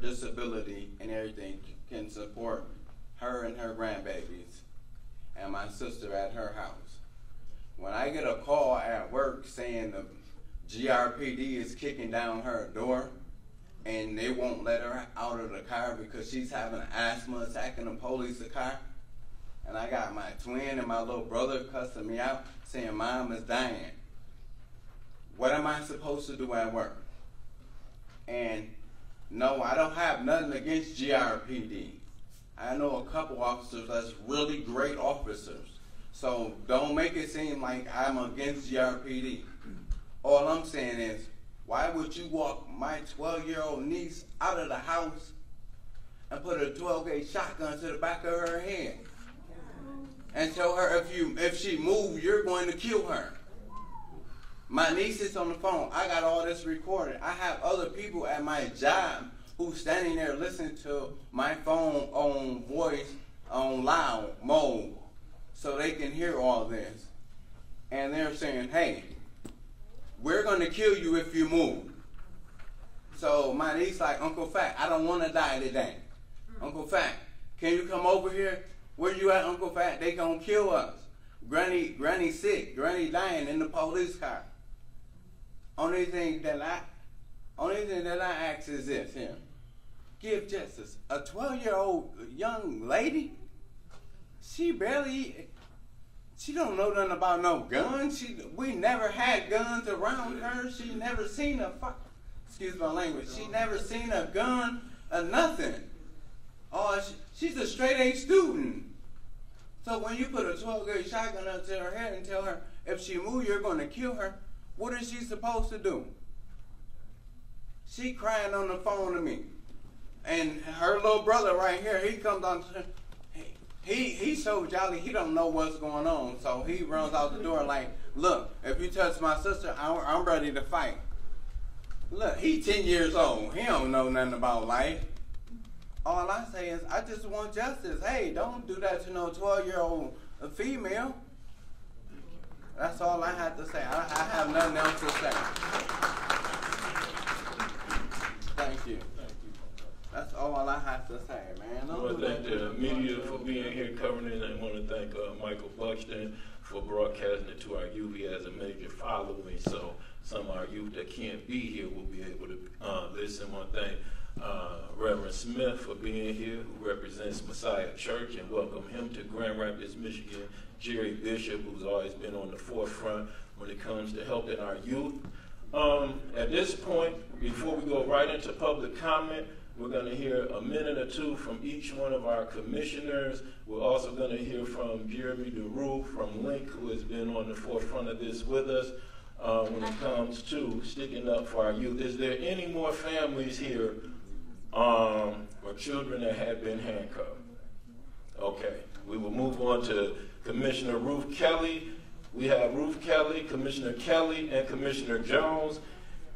disability and everything can support her and her grandbabies and my sister at her house. When I get a call at work saying the GRPD is kicking down her door and they won't let her out of the car because she's having an asthma attack in the police car, and I got my twin and my little brother cussing me out saying Mom is dying, what am I supposed to do at work? And no, I don't have nothing against GRPD. I know a couple officers that's really great officers. So don't make it seem like I'm against GRPD. All I'm saying is, why would you walk my 12-year-old niece out of the house and put a 12-gauge shotgun to the back of her head and tell her if she moves, you're going to kill her? My niece is on the phone. I got all this recorded. I have other people at my job who's standing there listening to my phone on voice, on loud mode, so they can hear all this. And they're saying, hey, we're going to kill you if you move. So my niece like, Uncle Fat, I don't want to die today. Uncle Fat, can you come over here? Where you at, Uncle Fat? They going to kill us. Granny sick. Granny dying in the police car. Only thing that I ask is this here. Give justice. A 12-year-old young lady, she don't know nothing about no guns. We never had guns around her. She never seen excuse my language, she never seen a gun or nothing. She's a straight-A student. So when you put a 12-gauge shotgun up to her head and tell her, if she moves, you're going to kill her, what is she supposed to do? She crying on the phone to me. And her little brother right here, he comes on, he's so jolly, he don't know what's going on. So he runs out the door like, look, if you touch my sister, I'm ready to fight. Look, he's 10 years old. He don't know nothing about life. All I say is, I just want justice. Hey, don't do that to no 12-year-old female. That's all I have to say. I have nothing else to say. Thank you. That's all I have to say, man. I want to thank the media for being here covering it. I want to thank Michael Buxton for broadcasting it to our youth. He has a major following, so some of our youth that can't be here will be able to listen. I want to thank Reverend Smith for being here, who represents Messiah Church, and welcome him to Grand Rapids, Michigan. Jerry Bishop, who's always been on the forefront when it comes to helping our youth. At this point, before we go right into public comment, we're going to hear a minute or two from each one of our commissioners. We're also going to hear from Jeremy DeRue from Link, who has been on the forefront of this with us when it comes to sticking up for our youth. Is there any more families here or children that have been handcuffed? Okay, we will move on to Commissioner Ruth Kelly. We have Ruth Kelly, Commissioner Kelly, and Commissioner Jones,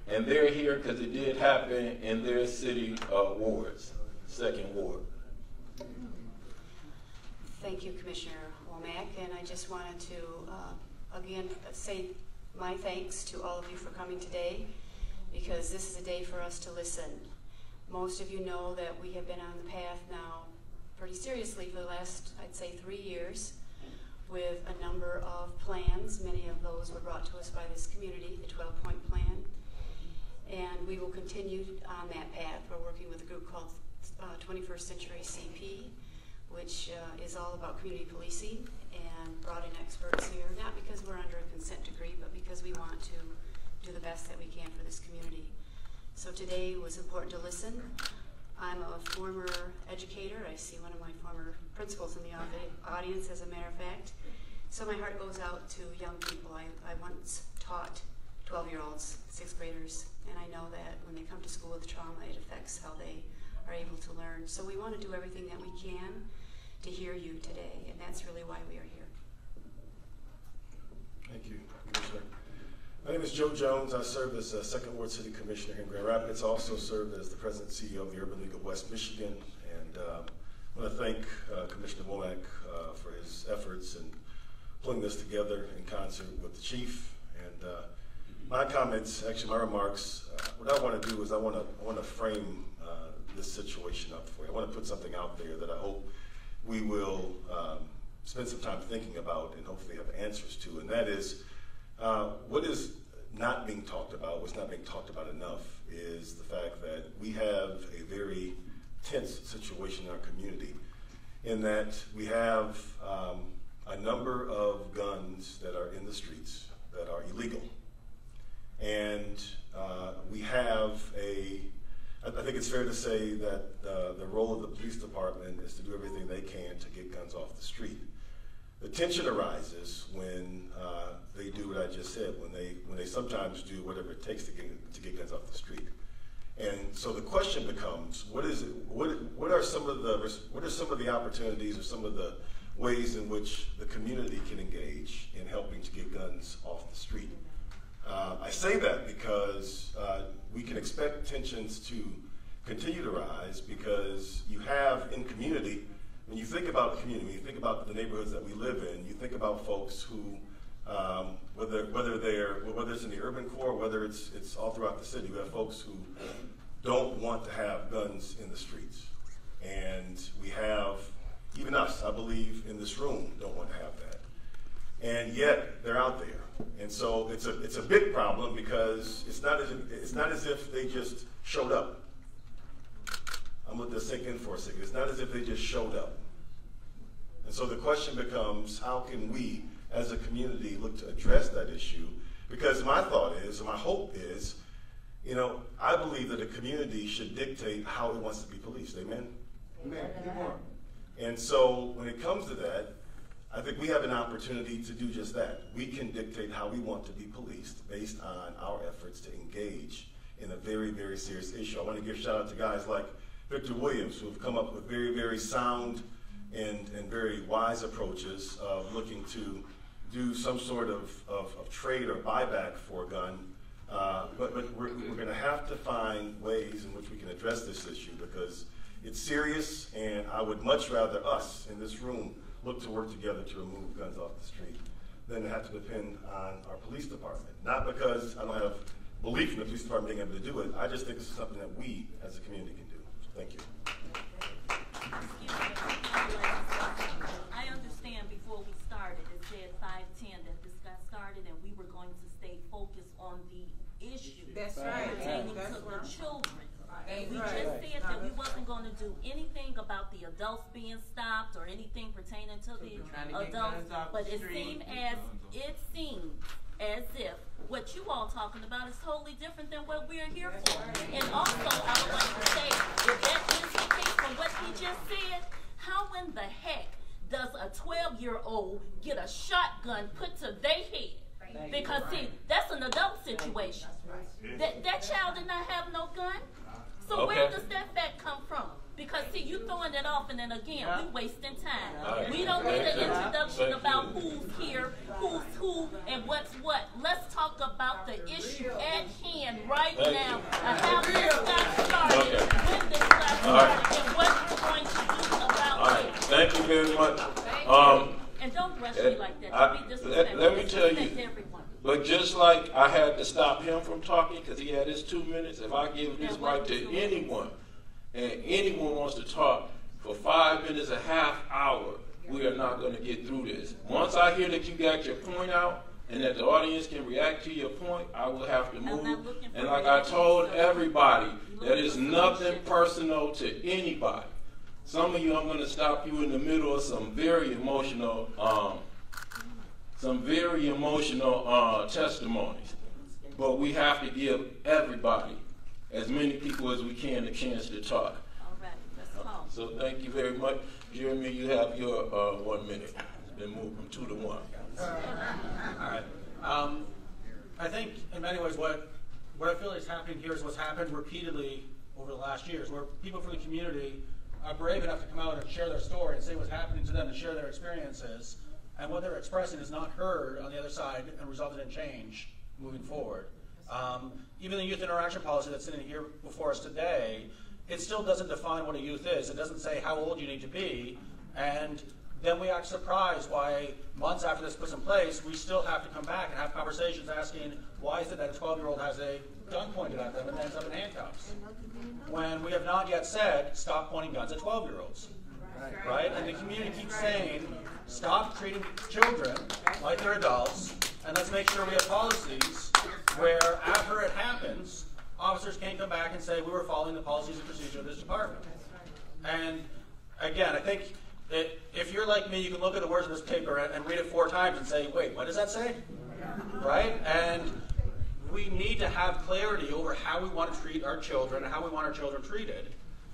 and they're here because it did happen in their city wards, 2nd Ward. Thank you, Commissioner Womack, and I just wanted to again say my thanks to all of you for coming today, because this is a day for us to listen. Most of you know that we have been on the path now pretty seriously for the last, I'd say, 3 years, with a number of plans. Many of those were brought to us by this community, the 12-point plan. And we will continue on that path. We're working with a group called 21st Century CP, which is all about community policing, and brought in experts here, not because we're under a consent decree, but because we want to do the best that we can for this community. So today was important to listen. I'm a former educator. I see one of my former principals in the audience, as a matter of fact. So my heart goes out to young people. I once taught 12-year-olds, 6th graders, and I know that when they come to school with trauma, it affects how they are able to learn. So we want to do everything that we can to hear you today, and that's really why we are here. Thank you, Commissioner. My name is Joe Jones. I serve as 2nd Ward City Commissioner here in Grand Rapids. I also serve as the President and CEO of the Urban League of West Michigan. And I want to thank Commissioner Womack for his efforts in pulling this together in concert with the Chief. And my comments, actually my remarks, what I want to do is I want to frame this situation up for you. I want to put something out there that I hope we will spend some time thinking about and hopefully have answers to, and that is what is not being talked about, what's not being talked about enough, is the fact that we have a very tense situation in our community, in that we have a number of guns that are in the streets that are illegal. And we have I think it's fair to say that the role of the police department is to do everything they can to get guns off the street. The tension arises when they do what I just said, when they sometimes do whatever it takes to get guns off the street. And so the question becomes, what are some of the opportunities or some of the ways in which the community can engage in helping to get guns off the street? I say that because we can expect tensions to continue to rise, because you have in community, when you think about the community, when you think about the neighborhoods that we live in, you think about folks who, whether it's in the urban core, whether it's all throughout the city, we have folks who don't want to have guns in the streets. And we have, even us, I believe, in this room, don't want to have that. And yet, they're out there. And so it's a big problem, because it's not as if they just showed up. I'm going to sink in for a second. It's not as if they just showed up. And so the question becomes, how can we, as a community, look to address that issue? Because my thought is, and my hope is, I believe that a community should dictate how it wants to be policed. Amen? Amen. And so when it comes to that, I think we have an opportunity to do just that. We can dictate how we want to be policed based on our efforts to engage in a very, very serious issue. I want to give a shout out to guys like Victor Williams, who have come up with very, very sound and very wise approaches of looking to do some sort of trade or buyback for a gun. But we're going to have to find ways in which we can address this issue, because it's serious, and I would much rather us in this room look to work together to remove guns off the street than to have to depend on our police department. Not because I don't have belief in the police department being able to do it. I just think this is something that we as a community can do. So thank you. I understand before we started, it said 5:10 that this got started, and we were going to stay focused on the issue pertaining to the children. And we just said that we wasn't going to do anything about the adults being stopped or anything pertaining to the adults, but it seemed as if what you all talking about is totally different than what we're here for. And also, I would like to say, if that is the case from what he just said, how in the heck does a 12-year-old get a shotgun put to their head? Because see, that's an adult situation. That child did not have no gun. So where does that fact come from? Because see, you throwing it off, and then again, we wasting time. We don't need an introduction about who's here, who's who, and what's what. Let's talk about the issue at hand right now. How this got started, when this got started, and what we're going to do about it. Thank you very much. And don't rush me like that. Be disrespectful. Let me tell you. Everyone. But just like I had to stop him from talking because he had his 2 minutes, if I give this right to anyone, and anyone wants to talk for 5 minutes, a half hour, we are not going to get through this. Once I hear that you got your point out and that the audience can react to your point, I will have to move. And like I told everybody, that is nothing personal to anybody. Some of you, I'm going to stop you in the middle of some very emotional testimonies. But we have to give everybody, as many people as we can, a chance to talk. All right, let's talk. So thank you very much. Jeremy, you have your 1 minute. It's been moved from 2 to 1. All right. I think in many ways what I feel is happening here is what's happened repeatedly over the last years, where people from the community are brave enough to come out and share their story and say what's happening to them and share their experiences. And what they're expressing is not heard on the other side and resulted in change moving forward. Even the youth interaction policy that's sitting here before us today, it still doesn't define what a youth is. It doesn't say how old you need to be. And then we act surprised why months after this puts in place, we still have to come back and have conversations asking, why is it that a 12-year-old has a gun pointed at them and ends up in handcuffs. When we have not yet said, stop pointing guns at 12-year-olds. Right? And the community keeps saying, stop treating children like they're adults, and let's make sure we have policies where after it happens, officers can't come back and say, we were following the policies and procedures of this department. And again, I think that if you're like me, you can look at the words of this paper and read it 4 times and say, wait, what does that say? Right? And we need to have clarity over how we want to treat our children and how we want our children treated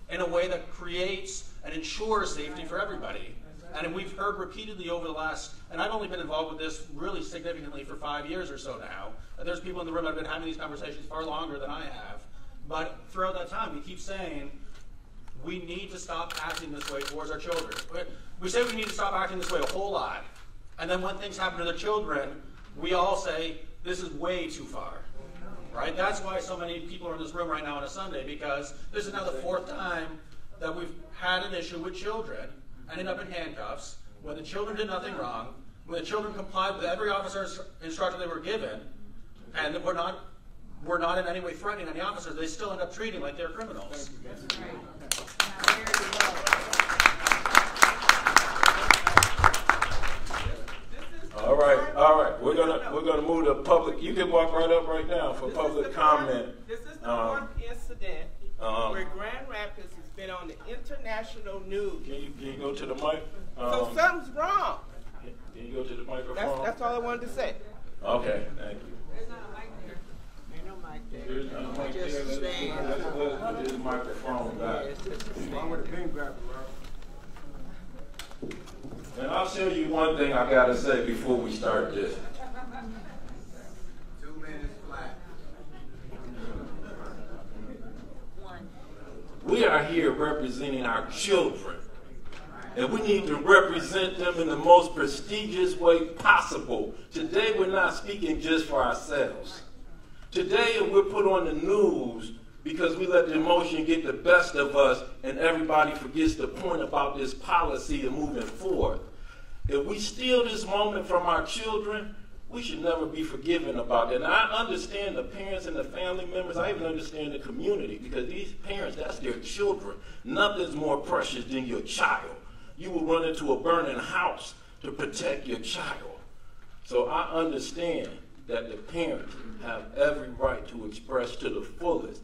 in a way that creates and ensures safety for everybody. And we've heard repeatedly over the last, and I've only been involved with this really significantly for 5 years or so now. And there's people in the room that have been having these conversations far longer than I have. But throughout that time, we keep saying, we need to stop acting this way towards our children. We say we need to stop acting this way a whole lot. And then when things happen to the children, we all say, this is way too far. Right? That's why so many people are in this room right now on a Sunday, because this is now the 4th time that we've had an issue with children ending up in handcuffs when the children did nothing wrong, when the children complied with every officer's instruction they were given, and we're not in any way threatening any officers, they still end up treating like they're criminals. All right. We're gonna move to public. You can walk right up right now for public comment. This is the 4th incident where Grand Rapids has been on the international news. Can you go to the mic? So something's wrong. Can you go to the microphone? That's all I wanted to say. Okay, thank you. There's not a mic there. Ain't no mic there. There's no mic there. Let's put this microphone back. And I'll show you one thing I gotta say before we start this. 2 minutes flat. We are here representing our children. And we need to represent them in the most prestigious way possible. Today we're not speaking just for ourselves. Today we're put on the news because we let the emotion get the best of us and everybody forgets the point about this policy and moving forward. If we steal this moment from our children, we should never be forgiven about that. And I understand the parents and the family members. I even understand the community, because these parents, that's their children. Nothing's more precious than your child. You will run into a burning house to protect your child. So I understand that the parents have every right to express to the fullest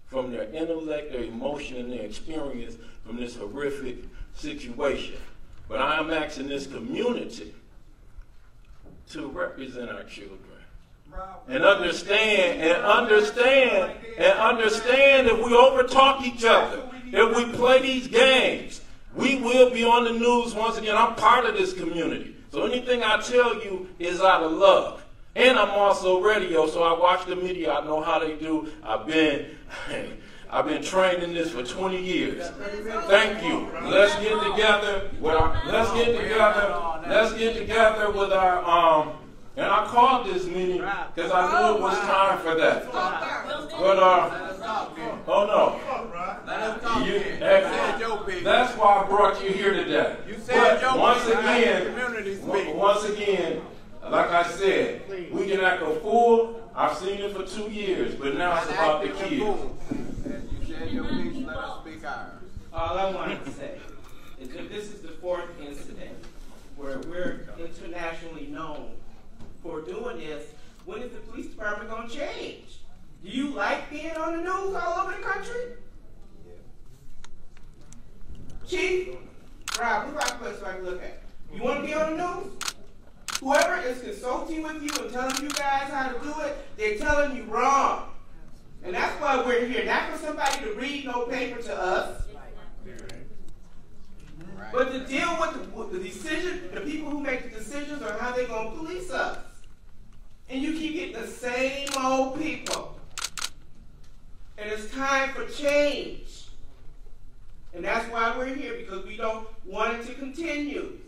from their intellect, their emotion, and their experience from this horrific situation. But I am asking this community to represent our children. And understand if we overtalk each other, if we play these games, we will be on the news once again. I'm part of this community. So anything I tell you is out of love. And I'm also radio, so I watch the media. I know how they do. I've been trained in this for 20 years. Thank you. Let's get together with our and I called this meeting because I knew it was time for that. But that's why I brought you here today. But once again, like I said, we can act a fool. I've seen it for 2 years, but now it's about the kids. All I wanted to say is that this is the 4th incident where we're internationally known for doing this. When is the police department going to change? Do you like being on the news all over the country? Chief, Rob, who's our place so I can look at? You want to be on the news? Whoever is consulting with you and telling you guys how to do it, they're telling you wrong. And that's why we're here. Not for somebody to read no paper to us, but to deal with the decision, the people who make the decisions on how they're going to police us. And you keep getting the same old people. And it's time for change. And that's why we're here, because we don't want it to continue.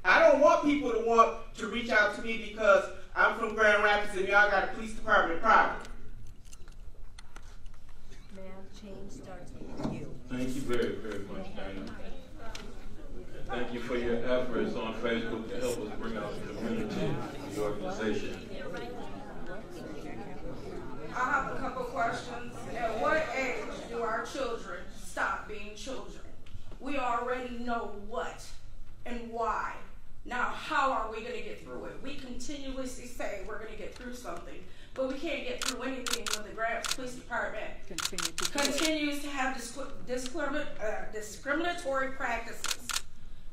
I don't want people to reach out to me because I'm from Grand Rapids and y'all got a police department problem. Ma'am, change starts with you. Thank you very, very much, Dana. Thank you for your efforts on Facebook to help us bring out the community and the organization. I have questions. At what age do our children stop being children? We already know what and why. Now, how are we going to get through it? We continuously say we're going to get through something, but we can't get through anything when the Grand Rapids Police Department continues to have discriminatory practices.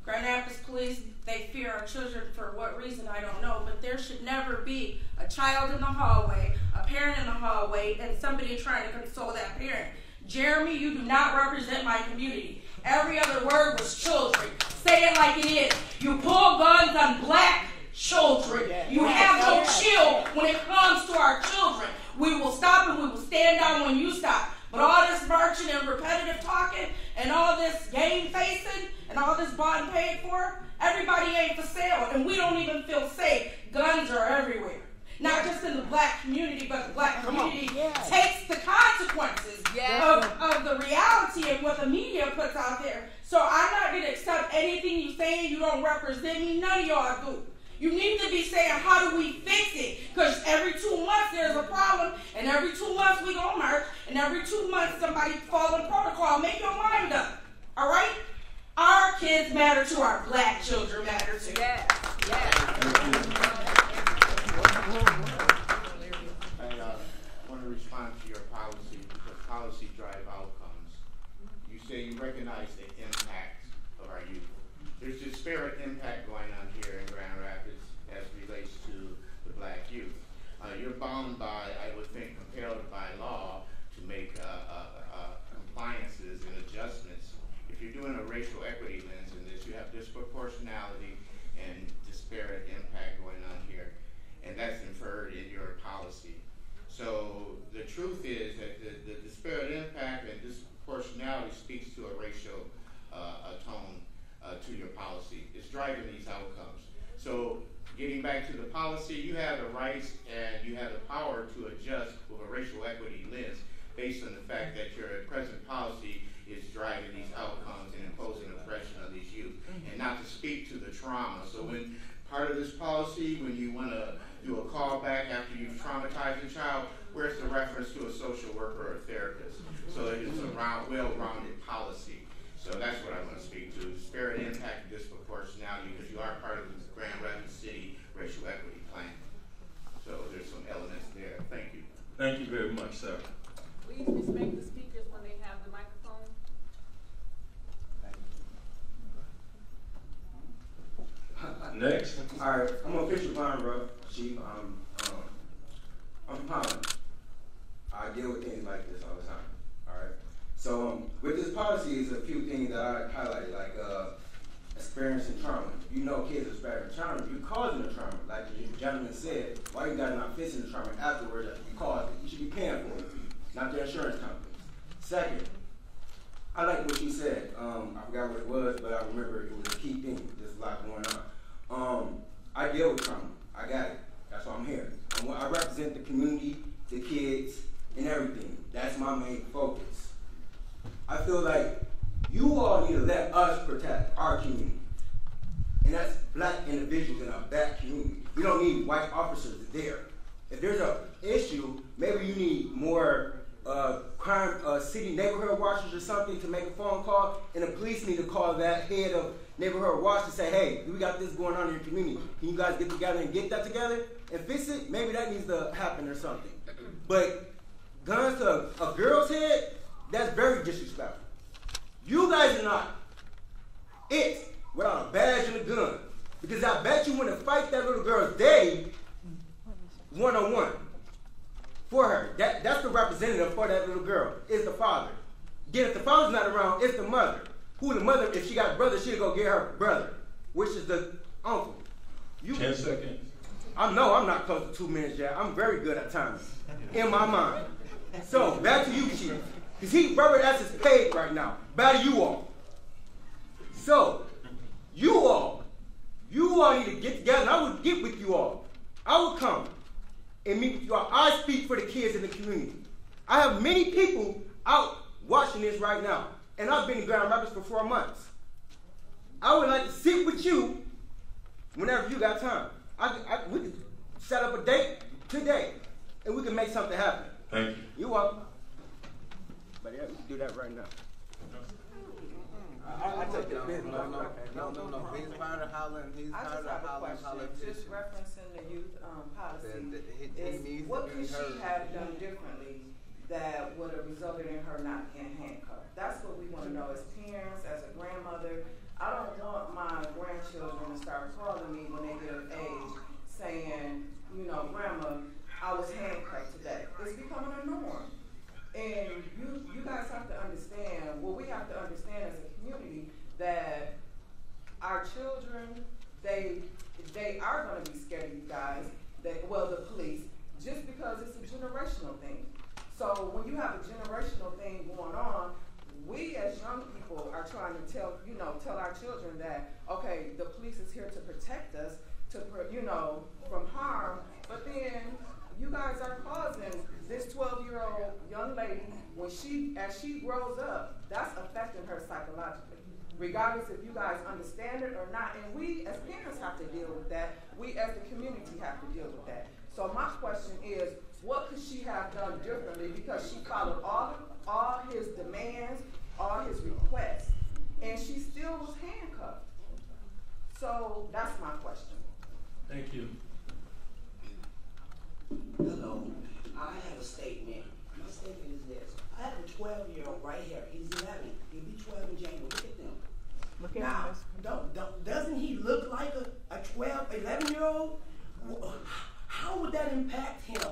Grand Rapids Police, they fear our children for what reason, I don't know, but there should never be a child in the hallway, a parent in the hallway, and somebody trying to console that parent. Jeremy, you do not represent my community. Every other word was children. Say it like it is. You pull guns on black children. You have no chill when it comes to our children. We will stop and we will stand down when you stop. But all this marching and repetitive talking and all this game facing and all this bought and paid for, everybody ain't for sale, and we don't even feel safe. Guns are everywhere. Not just in the black community, but the black community takes the consequences of the reality of what the media puts out there. So I'm not going to accept anything you say. You don't represent me. None of y'all do. You need to be saying, how do we fix it? Because every 2 months there's a problem, and every 2 months we gonna march, and every 2 months somebody follow the protocol. Make your mind up. All right? Our kids matter too. Our black children matter too. I want to respond to your policy, because policy drive outcomes. You say you recognize the impact of our youth. There's disparate impact going on here in Grand Rapids as relates to the black youth. You're bound by, I would think, compelled by law to make compliances and adjustments. If you're doing a racial equity lens in this, you have disproportionality and disparate impact going on here, and that's inferred in your policy. So the truth is that the disparate impact and disproportionality speaks to a racial tone to your policy. It's driving these outcomes. So getting back to the policy, you have the rights and you have the power to adjust with a racial equity lens based on the fact that your present policy is driving these outcomes and imposing oppression on these youth, and not to speak to the trauma. So when part of this policy, when you want to do a callback after you've traumatized a child, where's the reference to a social worker or a therapist? So it's a well-rounded policy. So that's what I want to speak to, disparate impact and disproportionality, because you are part of the Grand Rapids City Racial Equity Plan. So there's some elements there. Thank you. Thank you very much, sir. Please respect the speakers when they have the microphone. Next. All right, I'm an official Vine, bro. Chief, I'm from Holland. I deal with things like this all the time. All right. So with this policy, is a few things that I highlighted, like experiencing trauma. You know, kids experiencing trauma. You causing the trauma, like the gentleman said. Why you guys not fixing the trauma afterwards? You caused it. You should be paying for it, not the insurance companies. Second, I like what you said. I forgot what it was, but I remember it was a key thing. There's a lot going on. I deal with trauma. I got it. That's why I'm here. I represent the community, the kids, and everything. That's my main focus. I feel like you all need to let us protect our community. And that's black individuals in our black community. We don't need white officers there. If there's an issue, maybe you need more city neighborhood watchers or something to make a phone call, and the police need to call that head of neighborhood watch to say, hey, we got this going on in your community. Can you guys get together and get that together and fix it? Maybe that needs to happen or something. But guns to a girl's head, that's very disrespectful. You guys are not it without a badge and a gun. Because I bet you want to fight that little girl's day one-on-one for her. That's the representative for that little girl, is the father. Then if the father's not around, it's the mother. Who the mother, if she got a brother, she'll go get her brother, which is the uncle. 10 seconds. I know I'm not close to 2 minutes yet. I'm very good at times, in my mind. So, back to you, Chief. Because Robert S. is paid right now. Back to you all. So, you all need to get together, and I will get with you all. I will come and meet with you all. I speak for the kids in the community. I have many people out watching this right now, and I've been in Grand Rapids for 4 months. I would like to sit with you whenever you got time. We can set up a date today, and we can make something happen. Thank you. You welcome. But yeah, we can do that right now. I take the business. No. He's part of Holland. He's I part just have of a Holland question, politician. just referencing the youth policy. He needs What to be could heard. she have done differently that would have resulted in her not getting handcuffed? That's what we want to know as parents, as a grandmother. I don't want my grandchildren to start calling me when they get of age saying, you know, Grandma, I was handcuffed today. It's becoming a norm. And you guys have to understand, well, we have to understand as a community that our children, they are going to be scared of you guys, the police, just because it's a generational thing. So when you have a generational thing going on, we as young people are trying to tell our children that, okay, the police is here to protect us, from harm, but then you guys are causing this 12-year-old young lady, as she grows up, that's affecting her psychologically, regardless if you guys understand it or not. And we as parents have to deal with that. We as the community have to deal with that. So my question is, what could she have done differently? Because she followed all his demands, all his requests, and she still was handcuffed. So that's my question. Thank you. Hello, I have a statement. My statement is this. I have a 12-year-old right here. He's 11. He'll be 12 in January. Look at them. Look at now, him. Doesn't he look like a 11-year-old? How would that impact him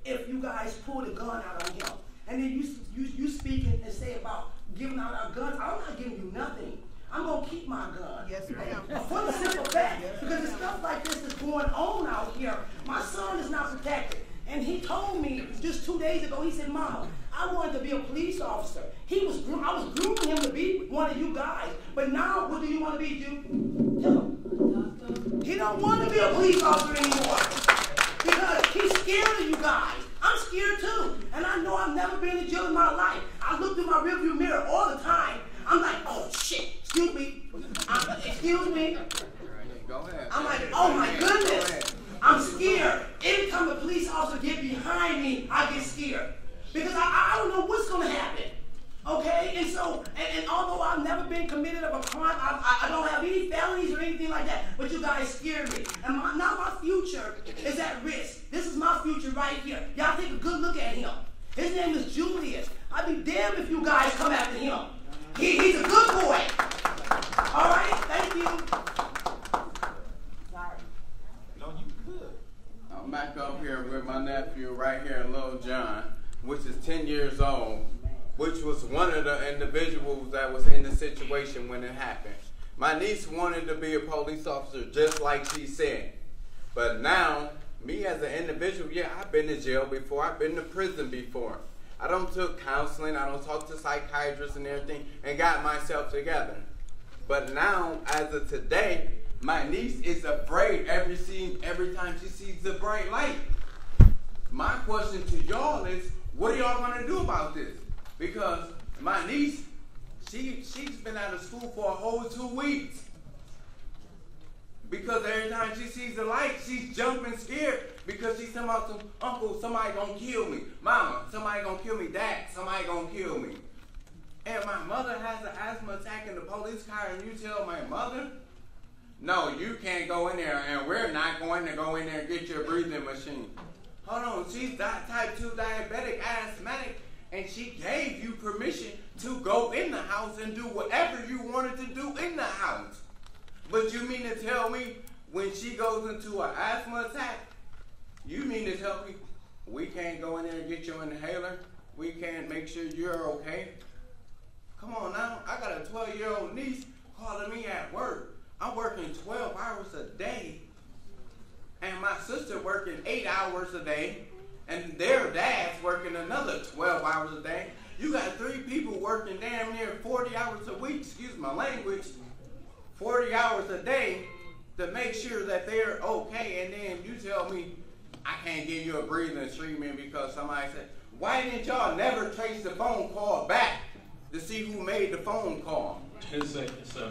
if you guys pulled a gun out on him? And then you speak and say about giving out our guns. I'm not giving you nothing. I'm going to keep my gun. Yes, ma'am. For the simple fact, because there's stuff like this is going on out here. My son is not protected. And he told me just 2 days ago, he said, Mama, I wanted to be a police officer. I was grooming him to be one of you guys. But now, what do you want to be, Duke? Tell him. He don't want to be a police officer anymore. Because he's scared of you guys. I'm scared too. And I know I've never been in jail in my life. I look through my rearview mirror all the time. I'm like, oh shit, excuse me. Excuse me. Go ahead. I'm like, oh my goodness. I'm scared. Every time a police officer get behind me, I get scared. Because I don't know what's going to happen. Okay? And so, and although I've never been committed of a crime, I don't have any felonies or anything like that, but you guys scare me. And now my future is at risk. This is my future right here. Y'all take a good look at him. His name is Julius. I'd be damned if you guys come after him. He's a good boy. All right? Thank you. Sorry. No, you good. I'm back up here with my nephew right here, Lil John, which is 10 years old, which was one of the individuals that was in the situation when it happened. My niece wanted to be a police officer just like she said. But now, me as an individual, yeah, I've been to jail before. I've been to prison before. I don't took counseling. I don't talk to psychiatrists and everything and got myself together. But now, as of today, my niece is afraid every time she sees the bright light. My question to y'all is, what are y'all going to do about this? Because my niece, she's been out of school for a whole 2 weeks. Because every time she sees the light, she's jumping scared because she's talking about, Uncle, somebody gonna kill me. Mama, somebody gonna kill me. Dad, somebody gonna kill me. And my mother has an asthma attack in the police car and you tell my mother, no, you can't go in there and we're not going to go in there and get your breathing machine. Hold on, she's type 2 diabetic, asthmatic, and she gave you permission to go in the house and do whatever you wanted to do in the house. But you mean to tell me when she goes into an asthma attack, you mean to tell me we can't go in there and get your inhaler? We can't make sure you're okay? Come on now, I got a 12-year-old niece calling me at work. I'm working 12 hours a day. And my sister working 8 hours a day. And their dad's working another 12 hours a day. You got 3 people working damn near 40 hours a week, excuse my language, 40 hours a day to make sure that they're okay, and then you tell me I can't give you a breathing treatment because somebody said, why didn't y'all never trace the phone call back to see who made the phone call? 10 seconds, sir.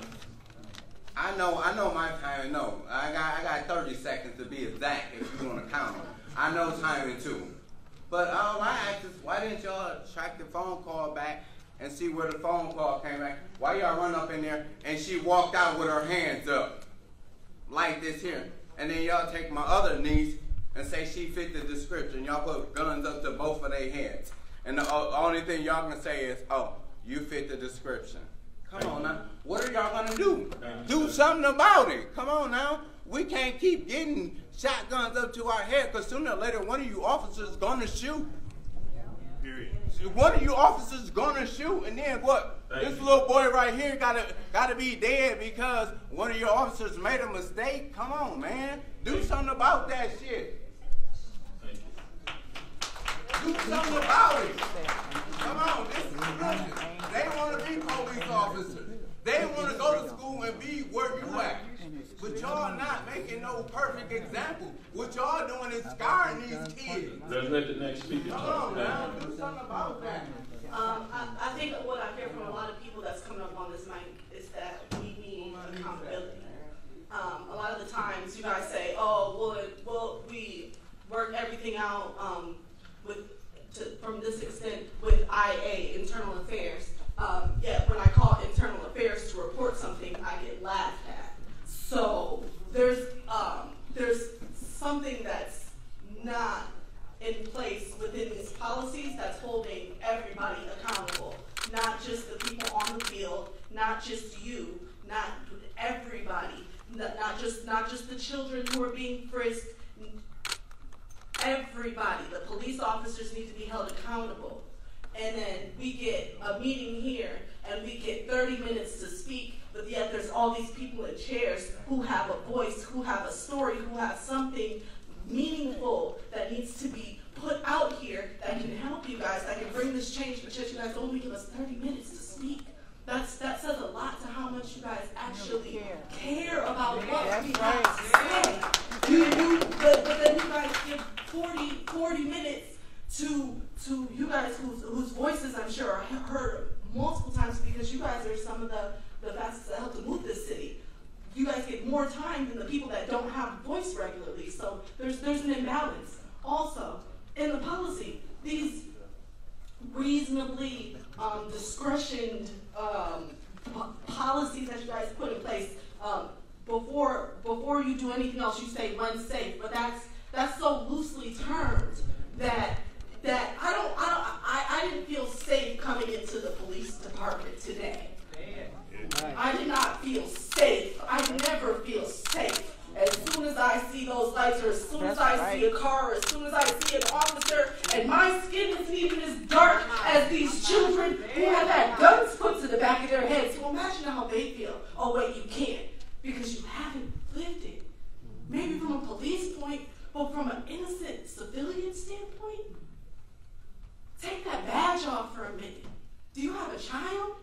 I know my timing. No, I got 30 seconds to be exact if you want to count them. I know timing too. But all I ask is, why didn't y'all track the phone call back and see where the phone call came back? Why y'all run up in there and she walked out with her hands up like this here? And then y'all take my other niece and say she fit the description. Y'all put guns up to both of their heads. And the only thing y'all can say is, oh, you fit the description. Come on now. What are y'all gonna do? Do something about it. Come on now. We can't keep getting shotguns up to our head, because sooner or later one of you officers is gonna shoot. Period. One of you officers is gonna shoot, and then what? This little boy right here gotta be dead because one of your officers made a mistake. Come on, man. Do something about that shit. Do something about it. Come on, this is listen. They want to be police officers. They want to go to school and be where you at. But y'all not making no perfect example. What y'all doing is scarring these kids. Let's let the next speaker talk. Come on, man. Do something about that. I think what I hear from a lot of people that's coming up on this mic is that we need accountability. A lot of the times you guys say, oh, well, we work everything out from this extent with IA, Internal Affairs. Yet when I call Internal Affairs to report something, I get laughed at. So there's something that's not in place within these policies that's holding everybody accountable. Not just the people on the field, not just you, not everybody, not just the children who are being frisked. Everybody, the police officers need to be held accountable. And then we get a meeting here and we get 30 minutes to speak, but yet there's all these people in chairs who have a voice, who have a story, who have something meaningful that needs to be put out here that can help you guys, that can bring this change, but yet you guys only give us 30 minutes to speak. That says a lot to how much you guys actually care about what we have to say. But then you guys give 40 minutes to you guys whose voices I'm sure are heard multiple times, because you guys are some of the fastest that help to move this city. You guys get more time than the people that don't have a voice regularly. So there's an imbalance. Also, in the policy, these reasonably discretioned policies that you guys put in place, before you do anything else, you say run safe, but that's so loosely termed that I didn't feel safe coming into the police department today. I did not feel safe. I never feel safe. As soon as I see those lights, or as soon as I see a car, or as soon as I see an officer, and my skin isn't even as dark as these children who have had guns put to the back of their heads. So imagine how they feel. Oh wait, you can't, because you haven't lived it. Maybe from a police point, but from an innocent civilian standpoint, take that badge off for a minute. Do you have a child?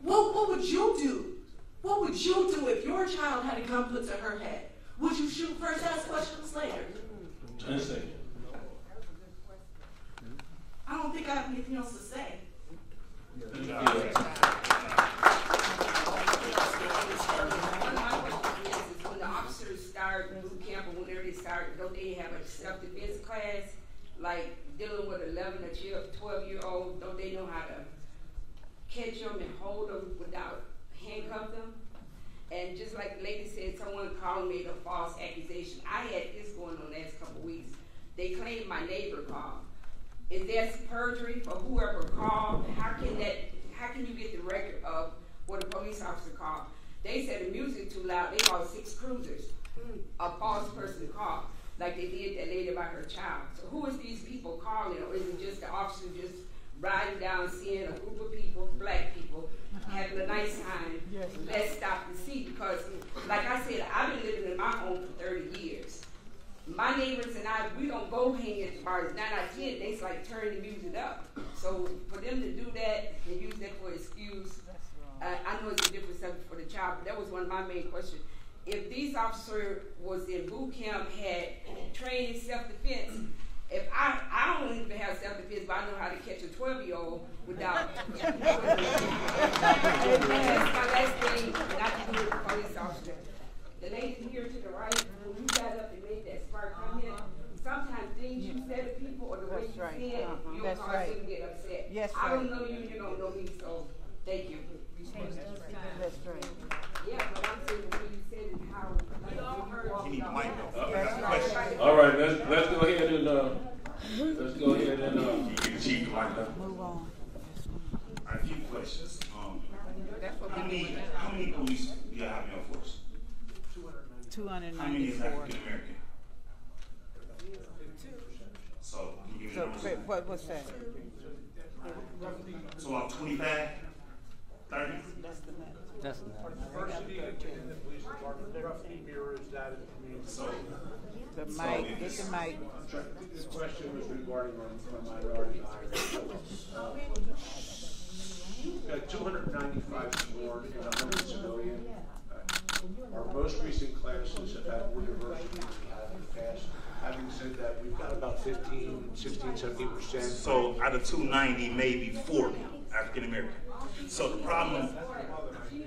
What would you do? What would you do if your child had a gun put to her head? Would you shoot first, ask questions later? 10 seconds. I don't think I have anything else to say. One of my questions is when the officers start boot camp, or whenever they start, don't they have a self-defense class? Like dealing with 11 or 12-year-old, don't they know how to catch them and hold them without handcuff them? And just like the lady said, someone called me a false accusation. I had this going on the last couple of weeks. They claimed my neighbor called. Is that perjury for whoever called? How can you get the record of what a police officer called? They said the music too loud. They called 6 cruisers. A false person called, like they did that lady about her child. So who is these people calling, or is it just the officer just riding down, seeing a group of people, black people, having a nice time? Let's stop and see, because like I said, I've been living in my home for 30 years. My neighbors and I, we don't go hang at the bars. 9 out of 10, they like turn the music up. So for them to do that and use that for excuse, I know it's a different subject for the child, but that was one of my main questions. If these officers was in boot camp, had trained in self-defense, if I don't even have self-defense, but I know how to catch a 12-year-old without. That's my last thing, and I can do it with a police officer. The lady here to the right, when you got up and made that smart comment, sometimes things you said questions. That's How many police do you have in your force? 294. How many is African American? So, can you give me So, numbers? what's that? So about 25, 30? That's Diversity in the police department roughly mirrors that in the community. So, the mic, get the mic. This question was regarding our minority hire. We've got 295 sworn and 100 civilian. Our most recent classes have had more diversity than we have in the past. Having said that, we've got about 15, 16, 17%. So out of 290, maybe 40 African American. So the problem. This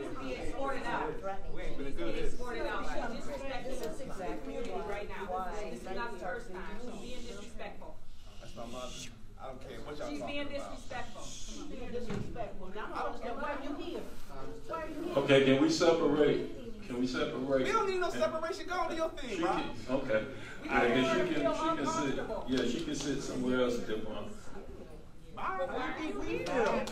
is exactly right now. This is not the first time. She's being disrespectful. That's my mother. I don't care what y'all She's talking being about. disrespectful. She's being disrespectful. Now, I don't understand why you here. Why are you here? Okay, can we separate? Can we separate? We don't need no separation. Go on to your thing, bro. Okay. Then she can sit. Yeah, she can sit somewhere else if one. We feel.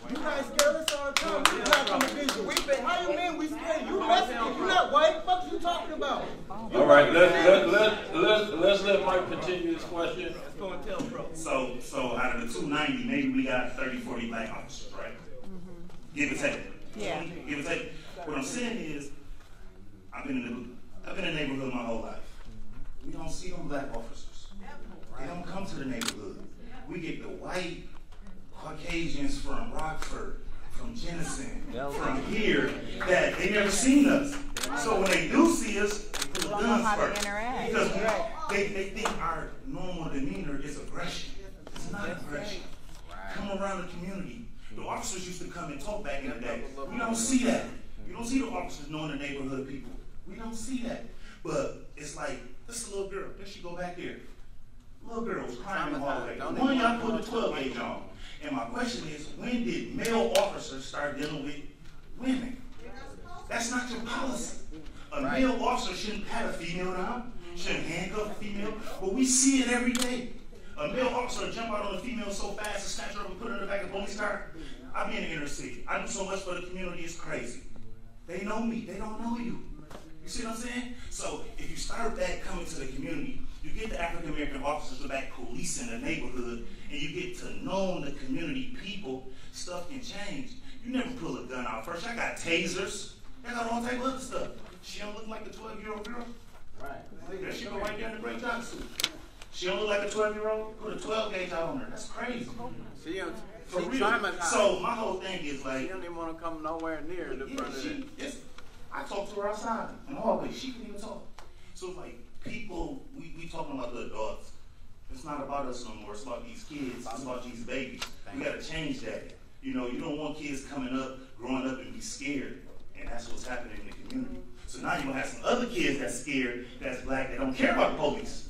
You guys scared us all the time. We not from the vision. How you mean we scared? You Mexican. You not white. What you talking about? All right, let's let Mike continue his question. So out of the 290, maybe we got 30, 40 black officers, right? Give or take. Yeah. Give or take. What I'm saying is, I've been in the neighborhood my whole life. We don't see them black officers. They don't come to the neighborhood. We get the white Caucasians from Rockford, from Jennison, from here, that they never seen us. So when they do see us, they put the guns first. Because they think our normal demeanor is aggression. It's not aggression. Come around the community. The officers used to come and talk back in the day. We don't see that. You don't see the officers knowing the neighborhood people. We don't see that. But it's like, this is a little girl. There she go back there. Little girl was crying in the hallway. One y'all put the 12 gauge on. And my question is, when did male officers start dealing with women? That's not your policy. A male officer shouldn't have a female down, shouldn't handcuff a female, but we see it every day. A male officer jump out on a female so fast and snatch her up and put her in the back of the police car. I be in the inner city. I do so much for the community, it's crazy. They know me, they don't know you. You see what I'm saying? So if you start that coming to the community, you get the African American officers back policing the neighborhood, and you get to know the community people, stuff can change. You never pull a gun out first. I got tasers. I got all type of other stuff. She don't look like a 12-year-old girl. Right. There she go right there in the gray jumpsuit. She don't look like a 12-year-old. Put a 12 gauge out on her. That's crazy. For real. So my whole thing is like, she don't even want to come nowhere near the front of it. I talked to her outside in the hallway. She couldn't even talk. So it's like people, we talking about the adults. It's not about us no more. It's about these kids. It's about these babies. We got to change that. You know, you don't want kids coming up, growing up, and be scared. And that's what's happening in the community. So now you're going to have some other kids that's scared, that's black, that don't care about the police.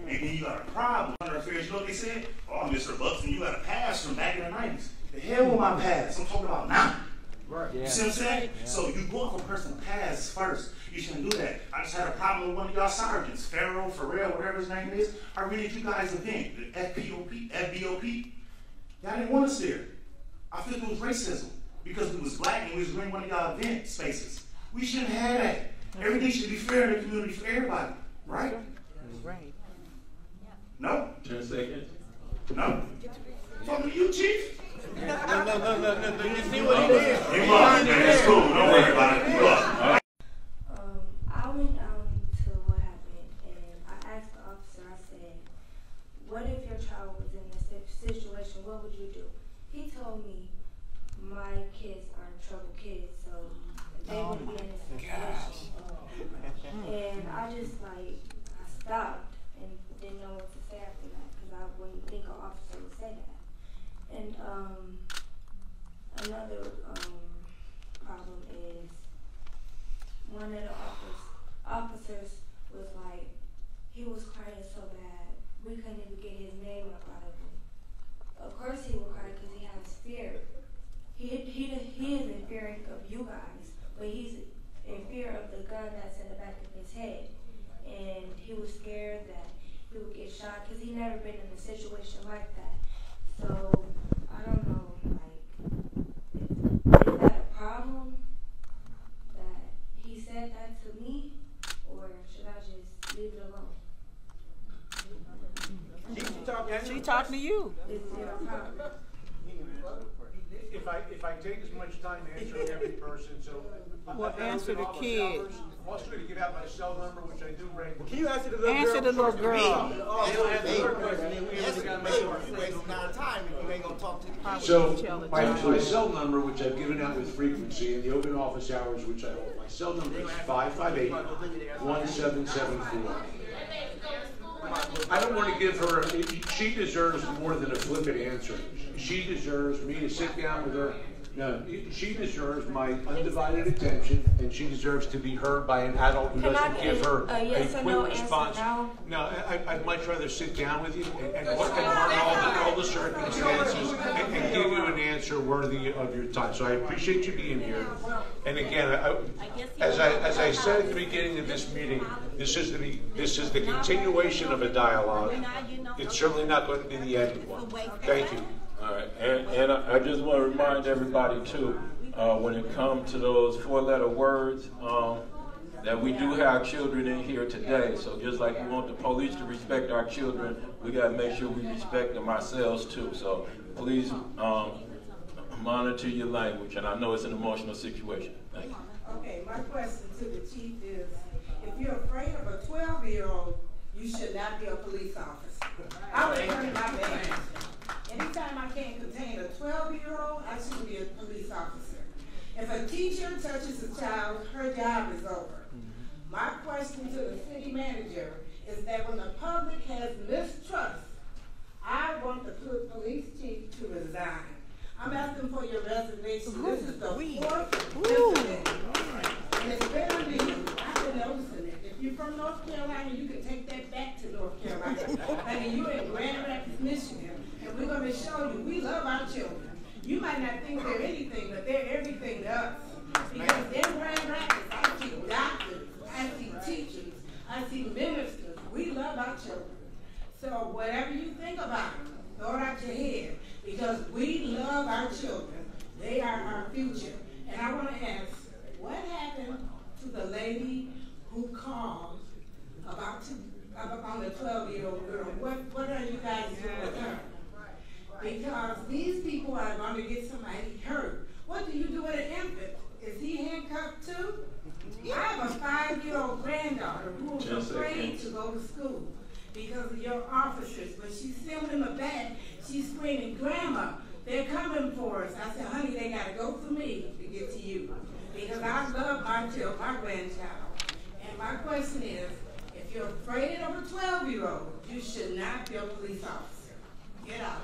And then you got a problem. Under affairs, you know what they said? Oh, Mr. Buxton, you got a pass from back in the 90s. The hell with my pass? I'm talking about now. Right. You see what I'm saying? Yeah. So you go off a person's past first. You shouldn't do that. I just had a problem with one of y'all sergeants, Farrell, whatever his name is. I rented you guys' event, the FBOP. Y'all didn't want us there. I think it was racism because we was black and we was running one of y'all event spaces. We shouldn't have that. Everything should be fair in the community for everybody, right? Right. No? 10 seconds. No? Talking to you, Chief? No. You see what he did? You up, man. It's cool. Don't worry about it. You up. I went out to what happened, and I asked the officer, I said, what if your child was in this situation? What would you do? He told me, my kids aren't trouble kids, so they would be in this situation. And I just, I stopped and didn't know what to say after that, because I wouldn't think an officer would say that. And another problem is one of the officers was like, he was crying so bad, we couldn't even get his name up out of him. Of course he would cry because he has fear. He is in fear of you guys, but he's in fear of the gun that's in the back of his head. And he was scared that he would get shot because he never been in a situation like that. So, I don't know, talking to you. Is there a problem? If I take as much time answering every person, so Well, answer the kid. I'm also going to give out my cell number, which I do regularly. Can you answer the little girl? Answer the little girl. They don't have the third question, then we really got to make sure you wasting our time if you ain't going to talk to the kid. So my cell number, which I've given out with frequency, and the open office hours, which I hold, my cell number is 558-1774. I don't want to give her, she deserves more than a flippant answer. She deserves me to sit down with her. No, she deserves my undivided attention, and she deserves to be heard by an adult who doesn't give her a quick response. No, I'd much rather sit down with you and learn all the circumstances and give you an answer worthy of your time. So I appreciate you being here. And again, as I said at the beginning of this meeting, this is the continuation of a dialogue. It's certainly not going to be the end of one. Thank you. All right, and I just want to remind everybody too, when it comes to those four-letter words, that we do have children in here today. So just like we want the police to respect our children, we got to make sure we respect them ourselves too. So please monitor your language, and I know it's an emotional situation. Thank you. Okay, my question to the chief is, if you're afraid of a 12-year-old, you should not be a police officer. I would turn my back. Anytime I can't contain a 12-year-old, I shouldn't be a police officer. If a teacher touches a child, her job is over. My question to the city manager is that when the public has mistrust, I want the police chief to resign. I'm asking for your resignation. This is the 4th incident. And it's been on me. I've been noticing it. If you're from North Carolina, you can take that back to North Carolina. I mean, you're in Grand Rapids, Michigan. And we're going to show you we love our children. You might not think they're anything, but they're everything to us. Because in Grand Rapids, I see doctors, I see teachers, I see ministers. We love our children. So whatever you think about it, throw it out your head. Because we love our children. They are our future. And I want to ask, what happened to the lady who called on the 12-year-old girl? What are you guys doing with her? Because these people are going to get somebody hurt. What do you do with an infant? Is he handcuffed too? I have a 5-year-old granddaughter who is afraid to go to school because of your officers. When she's still in the back, she's screaming, "Grandma, they're coming for us." I said, "Honey, they got to go through me to get to you." Because I love my grandchild. And my question is, if you're afraid of a 12-year-old, you should not be a police officer. Get out.